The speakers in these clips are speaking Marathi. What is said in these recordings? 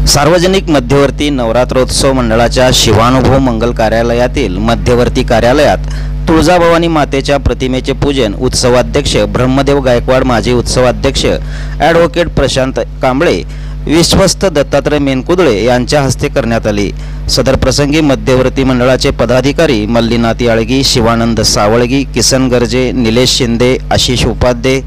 सार्वजनिक मध्यवर्ती नवरात्रोत्सव मंडळाच्या शिवानुभव मंगल कार्यालयातील मध्यवर्ती कार्यालयात तुळजाभवानी मातेच्या प्रतिमेचे पूजन उत्सवाध्यक्ष ब्रह्मदेव गायकवाड, माजी उत्सवाध्यक्ष ॲडव्होकेट प्रशांत कांबळे, विश्वस्त दत्तात्रय मेनकुदळे यांच्या हस्ते करण्यात आली। सदर प्रसंगी मध्यवर्ती मंडळाचे पदाधिकारी मल्लीनाथ याळगी, शिवानंद सावळगी, किसन गर्जे, निलेश शिंदे, आशिष उपाध्ये,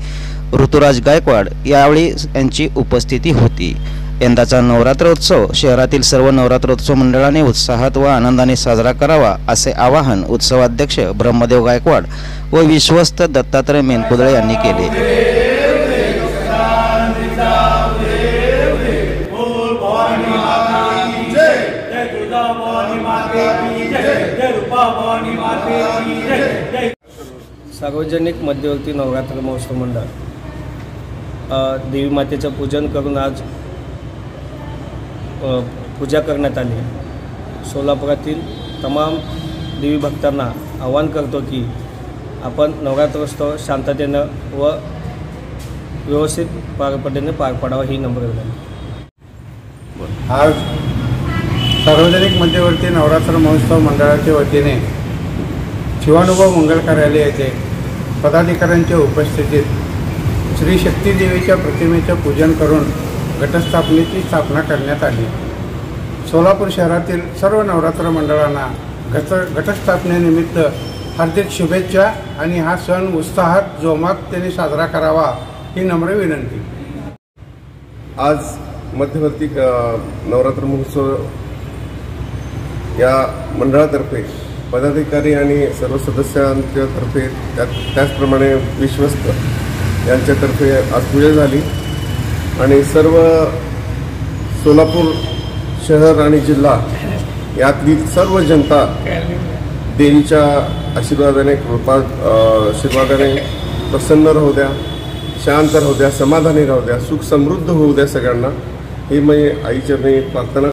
ऋतुराज गायकवाड यावेळी यांची उपस्थिती होती। यंदाचा नवरात्रोत्सव शहरातील सर्व नवरात्रोत्सव मंडळाने उत्साहात व आनंदाने साजरा करावा असे आवाहन उत्सवाध्यक्ष ब्रह्मदेव गायकवाड व विश्वस्त दत्तात्रय मेनकुदळे यांनी केले। सार्वजनिक मध्यवर्ती नवरात्र महोत्सव मंडळ देवी मातेचं पूजन करून आज पूजा करण्यात आली। सोलापुरातील तमाम देवी भक्तांना आवाहन करतो की आपण नवरात्रोत्सव शांततेनं व व्यवस्थित पद्धतीने पार पाडावा ही नम्र विनंती। आज सार्वजनिक मध्यवर्ती नवरात्र महोत्सव मंडळाच्या वतीने शिवानुभव मंगल कार्यालय येथे पदाधिकाऱ्यांच्या उपस्थितीत श्री शक्ती देवीच्या प्रतिमेचे पूजन करून घटस्थापनेची स्थापना करण्यात आली। सोलापूर शहरातील सर्व नवरात्र मंडळांना घटस्थापनेनिमित्त हार्दिक शुभेच्छा आणि हा सण उत्साहात जोमातपणे साजरा करावा ही नम्र विनंती। आज मध्यवर्ती नवरात्र महोत्सव या मंडळातर्फे पदाधिकारी आणि सर्व सदस्यांच्यातर्फे त्याचप्रमाणे विश्वस्त यांच्यातर्फे आज पूजा झाली आणि सर्व सोलापूर शहर आणि जिल्हा यातली सर्व जनता देवीच्या आशीर्वादाने आशीर्वादाने प्रसन्न राहू द्या, शांत राहू द्या, समाधानी राहू द्या, सुख समृद्ध होऊ द्या सगळ्यांना, हे मी आईचरणी प्रार्थना